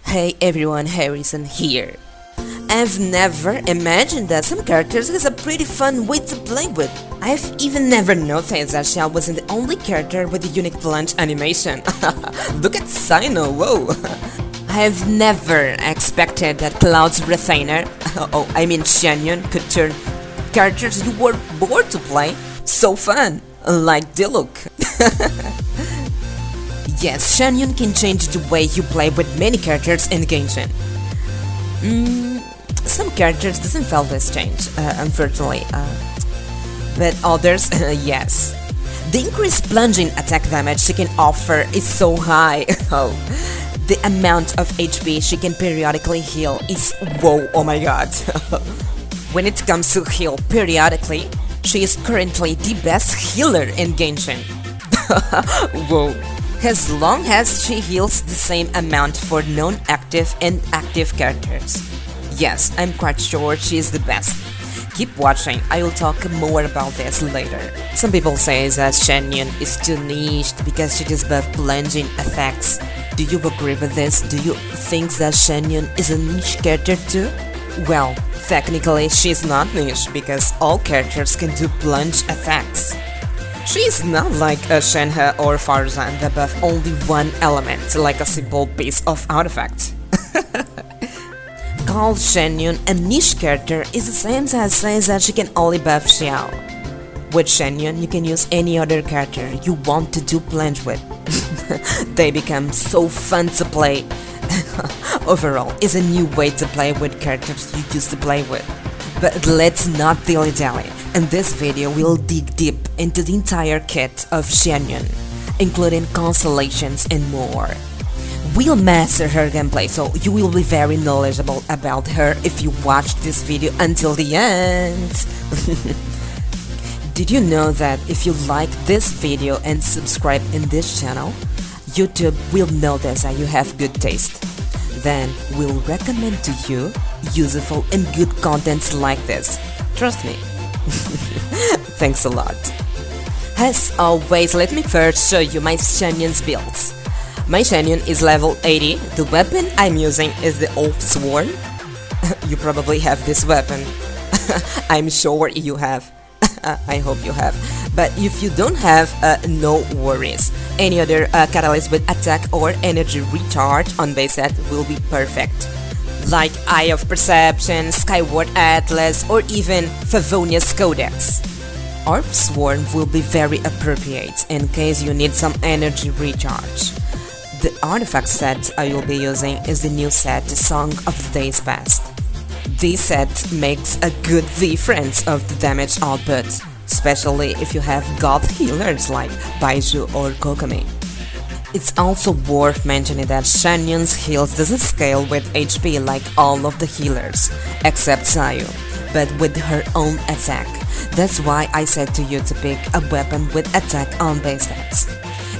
Hey everyone, Harrison here. I've never imagined that some characters has a pretty fun way to play with. I've even never noticed that Xiao wasn't the only character with a unique plunge animation. Look at Sino, whoa! I've never expected that Cloud's retainer, Xianyun, could turn characters you were bored to play so fun, like Diluc. Yes, Xianyun can change the way you play with many characters in Genshin. Some characters doesn't feel this change, unfortunately, but others, yes. The increased plunging attack damage she can offer is so high. Oh, the amount of HP she can periodically heal is whoa, oh my god. When it comes to heal periodically, she is currently the best healer in Genshin. Whoa. As long as she heals the same amount for non-active and active characters. Yes, I'm quite sure she is the best. Keep watching, I will talk more about this later. Some people say that Xianyun is too niched because she does buff plunging effects. Do you agree with this? Do you think that Xianyun is a niche character too? Well, technically she's not niche because all characters can do plunge effects. She's not like a Shenhe or Farzan that buff only one element, like a simple piece of artifact. Called Xianyun a niche character is the same as saying that she can only buff Xiao. With Xianyun, you can use any other character you want to do plunge with. They become so fun to play. Overall, it's a new way to play with characters you used to play with. But let's not dilly-dally. In this video, we'll dig deep into the entire kit of Xianyun, including Constellations and more. We'll master her gameplay, so you will be very knowledgeable about her if you watch this video until the end. Did you know that if you like this video and subscribe in this channel, YouTube will notice that you have good taste. Then we'll recommend to you useful and good contents like this. Trust me. Thanks a lot. As always, let me first show you my Xianyun's builds. My Xianyun is level 80. The weapon I'm using is the Old Sword. You probably have this weapon. I'm sure you have. I hope you have. But if you don't have, no worries. Any other catalyst with attack or energy recharge on base set will be perfect. Like Eye of Perception, Skyward Atlas, or even Favonius Codex. Orb Swarm will be very appropriate in case you need some energy recharge. The artifact set I will be using is the new set, the Song of the Days Past. This set makes a good difference of the damage output, especially if you have god healers like Baiju or Kokomi. It's also worth mentioning that Xianyun's heals doesn't scale with HP like all of the healers, except Zayu, but with her own attack. That's why I said to you to pick a weapon with attack on base stats.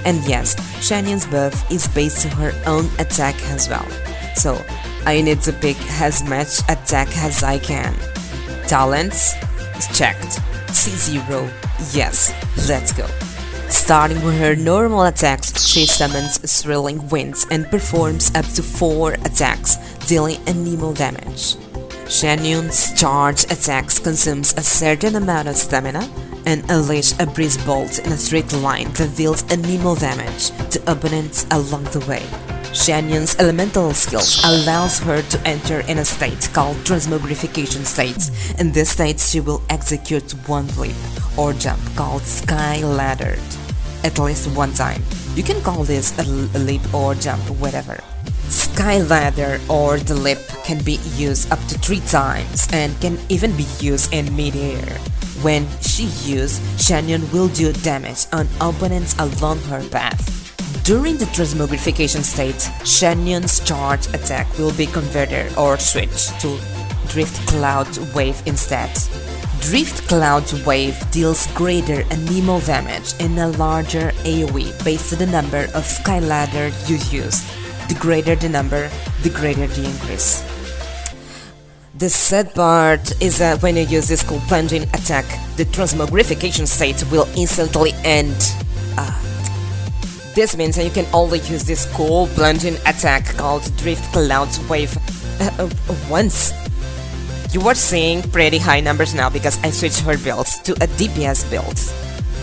And yes, Xianyun's buff is based on her own attack as well, so I need to pick as much attack as I can. Talents? Checked. C0. Yes, let's go. Starting with her normal attacks, she summons Thrilling Winds and performs up to 4 attacks, dealing minimal damage. Xianyun's charge attacks consumes a certain amount of stamina and unleash a breeze bolt in a straight line that deals minimal damage to opponents along the way. Xianyun's elemental skills allows her to enter in a state called transmogrification state. In this state, she will execute one leap or jump called Sky Laddered at least one time. You can call this a leap or jump, whatever. Sky Ladder or the leap can be used up to 3 times and can even be used in mid-air. When she used, Xianyun will do damage on opponents along her path. During the transmogrification state, Xianyun's charge attack will be converted or switched to Drift Cloud Wave instead. Drift Cloud Wave deals greater minimal damage and a larger AoE based on the number of Sky Ladder you used. The greater the number, the greater the increase. The sad part is that when you use this cool plunging attack, the transmogrification state will instantly end. This means that you can only use this cool plunging attack called Drift Clouds Wave once. You are seeing pretty high numbers now because I switched her builds to a DPS build.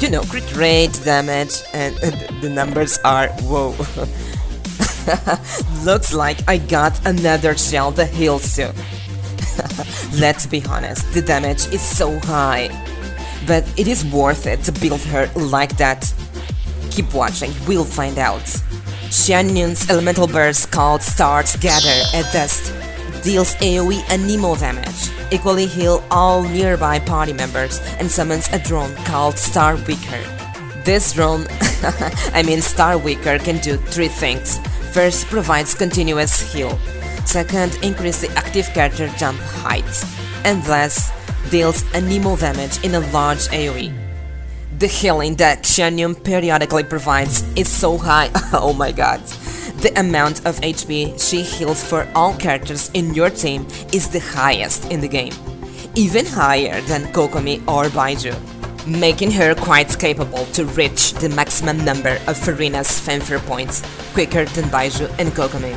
You know, crit rate, damage, and the numbers are whoa. Looks like I got another shell that heals too. Let's be honest, the damage is so high, but it is worth it to build her like that. Keep watching, we'll find out. Xianyun's elemental burst called Stars Gather at Dust deals AoE Anemo damage, equally heal all nearby party members, and summons a drone called Star Weaker. This drone, Star Weaker, can do three things. First, provides continuous heal. Second, increase the active character jump height. And last, deals Anemo damage in a large AoE. The healing that Xianyun periodically provides is so high, oh my god. The amount of HP she heals for all characters in your team is the highest in the game, even higher than Kokomi or Baiju, making her quite capable to reach the maximum number of Farina's fanfare points quicker than Baiju and Kokomi.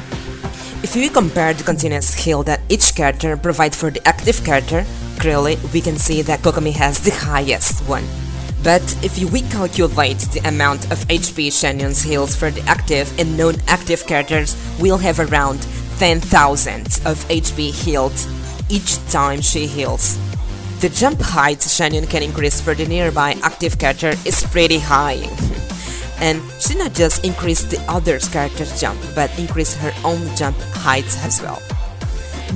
If we compare the continuous heal that each character provides for the active character, clearly we can see that Kokomi has the highest one. But if we calculate the amount of HP Xianyun's heals for the active and non-active characters, we'll have around 10,000 of HP healed each time she heals. The jump height Xianyun can increase for the nearby active character is pretty high. And she not just increased the other character's jump, but increased her own jump height as well.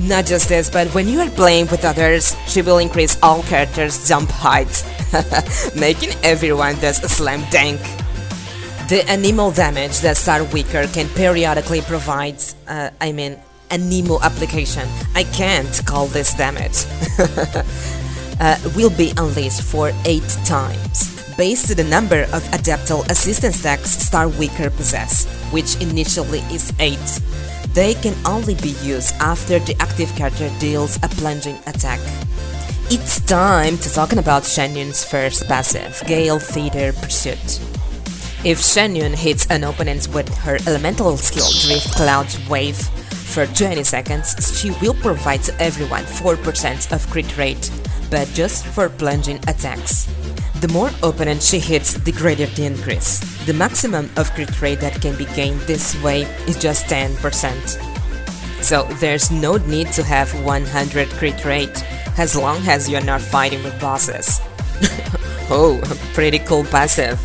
Not just this, but when you are playing with others, she will increase all characters' jump height, making everyone does a slam dunk. The Anemo damage that Star Weaker can periodically provide, Anemo application, I can't call this damage, will be unleashed for 8 times, based to the number of adaptal assistance stacks Star Weaker possess, which initially is 8. They can only be used after the active character deals a plunging attack. It's time to talk about Xianyun's first passive, Gale Theater Pursuit. If Xianyun hits an opponent with her elemental skill Drift Clouds Wave for 20 seconds, she will provide to everyone 4% of crit rate, but just for plunging attacks. The more opponents she hits, the greater the increase. The maximum of crit rate that can be gained this way is just 10%. So there's no need to have 100 crit rate, as long as you're not fighting with bosses. Oh, pretty cool passive.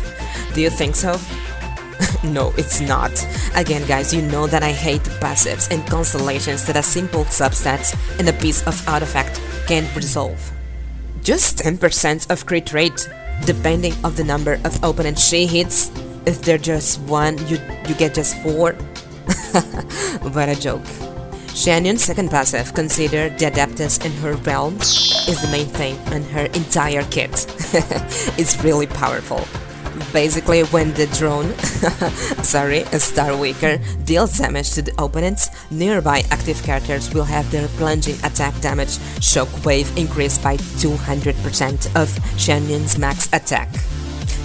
Do you think so? No, it's not. Again guys, you know that I hate passives and constellations that a simple substats and a piece of artifact can resolve. Just 10% of crit rate, depending on the number of opponents she hits. If they're just 1, you get just 4. What a joke. Xianyun's second passive, Consider the Adeptus in her realm, is the main thing in her entire kit. It's really powerful. Basically, when the drone, a Star Weaker, deals damage to the opponents, nearby active characters will have their plunging attack damage shockwave increased by 200% of Xianyun's max attack.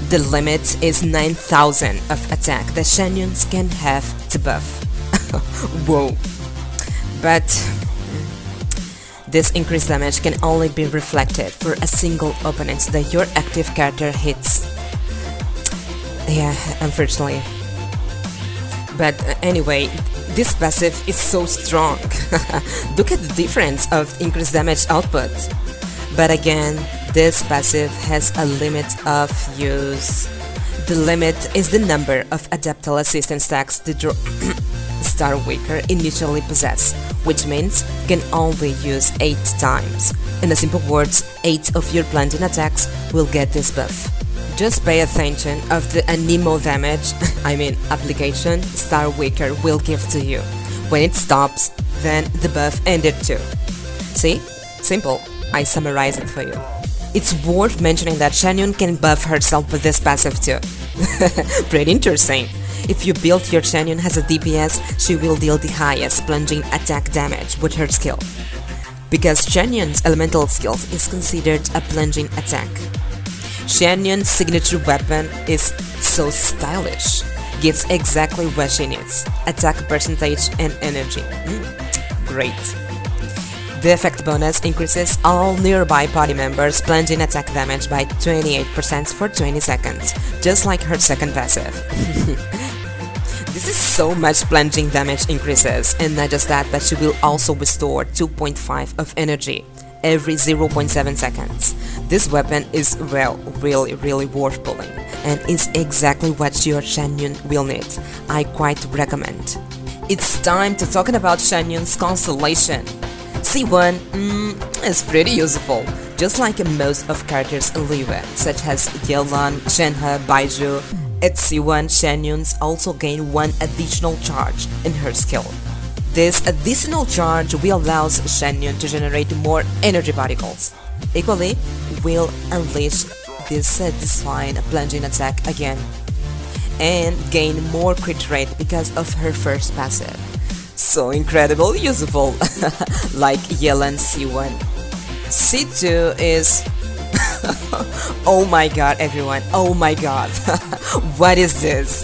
The limit is 9,000 of attack that Xianyun's can have to buff. Whoa. But this increased damage can only be reflected for a single opponent that your active character hits. Yeah, unfortunately. But anyway, this passive is so strong. Look at the difference of increased damage output. But again, this passive has a limit of use. The limit is the number of adaptal assistance stacks the Star Weaker initially possess, which means you can only use 8 times. In simple words, 8 of your plunging attacks will get this buff. Just pay attention of the Anemo damage, application Star Weaker will give to you. When it stops, then the buff ended too. See? Simple. I summarize it for you. It's worth mentioning that Xianyun can buff herself with this passive too. Pretty interesting. If you build your Xianyun as a DPS, she will deal the highest plunging attack damage with her skill. Because Xianyun's elemental skill is considered a plunging attack. Xianyun's signature weapon is so stylish. gives exactly what she needs: attack percentage and energy. Great. The effect bonus increases all nearby party members' plunging attack damage by 28% for 20 seconds, just like her second passive. This is so much plunging damage increases, and not just that, but she will also restore 2.5 of energy every 0.7 seconds. This weapon is, well, really worth pulling, and is exactly what your Xianyun will need. I quite recommend. It's time to talk about Xianyun's Constellation. C1 is pretty useful, just like most of characters in Liwe, such as Yelan, Shenhe, Baizhu. At C1, Xianyun also gain one additional charge in her skill. This additional charge will allow Xianyun to generate more energy particles. Equally, will unleash this satisfying plunging attack again, and gain more crit rate because of her first passive. So incredible useful, like Yelan C1. C2 is... Oh my god, everyone, oh my god. What is this?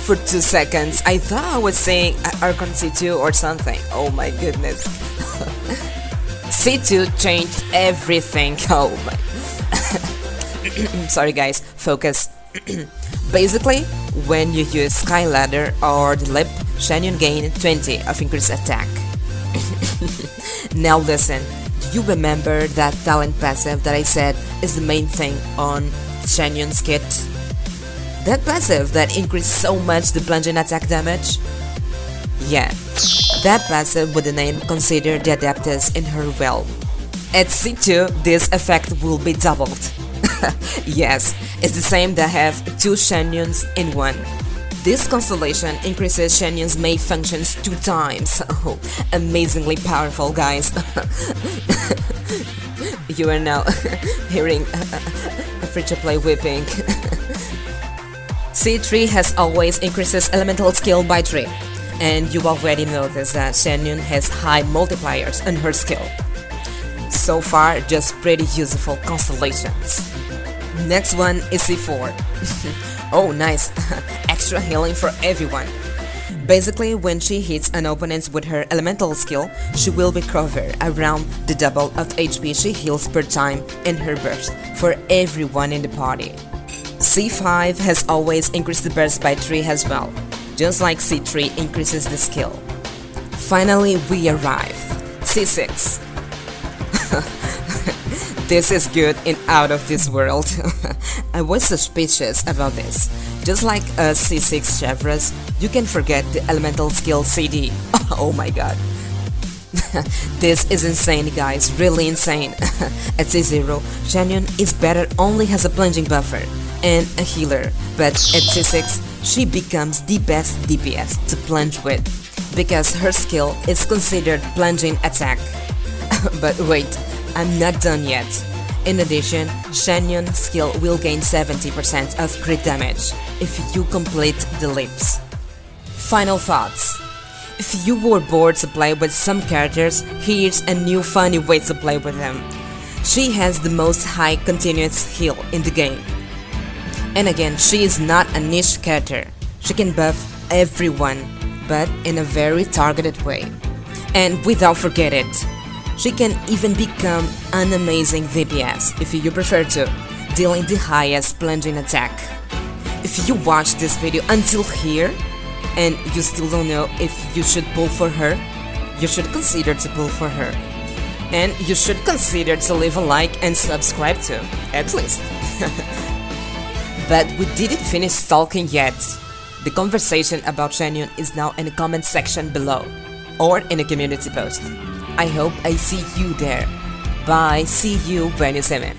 For 2 seconds, I thought I was saying Archon C2 or something. Oh my goodness. C2 changed everything. Oh my... Sorry guys, focus. Basically, when you use Sky Ladder or the Lip, Xianyun gain 20 of increased attack. Now listen, do you remember that talent passive that I said is the main thing on Xianyun's kit? That passive that increased so much the plunging attack damage? Yeah, that passive with the name Consider the Adeptus in her realm. At C2, this effect will be doubled. Yes, it's the same that have 2 Xianyuns in one. This constellation increases Xianyun's main functions 2 times. Oh, amazingly powerful, guys. You are now hearing a free-to-play whipping. C3 has always increases elemental skill by 3, and you already noticed that Xianyun has high multipliers on her skill. So far, just pretty useful constellations. Next one is C4. Oh nice, extra healing for everyone. Basically, when she hits an opponent with her elemental skill, she will recover around the double of HP she heals per time in her burst for everyone in the party. C5 has always increased the burst by 3 as well, just like C3 increases the skill. Finally, we arrive. C6. This is good and out of this world. I was suspicious about this. Just like a C6 Chevrolet, you can forget the elemental skill CD. Oh my god. This is insane, guys, really insane. At C0, Xianyun is better only as a plunging buffer and a healer, but at C6, she becomes the best DPS to plunge with, because her skill is considered plunging attack. But wait, I'm not done yet. In addition, Xianyun's skill will gain 70% of crit damage if you complete the leaps. Final thoughts. If you were bored to play with some characters, here's a new funny way to play with them. She has the most high continuous heal in the game. And again, she is not a niche character. She can buff everyone, but in a very targeted way. And without forgetting it, she can even become an amazing DPS if you prefer to, dealing the highest plunging attack. If you watch this video until here, and you still don't know if you should pull for her, you should consider to pull for her. And you should consider to leave a like and subscribe too, at least. But we didn't finish talking yet. The conversation about Xianyun is now in the comment section below, or in a community post. I hope I see you there. Bye, see you when you see me.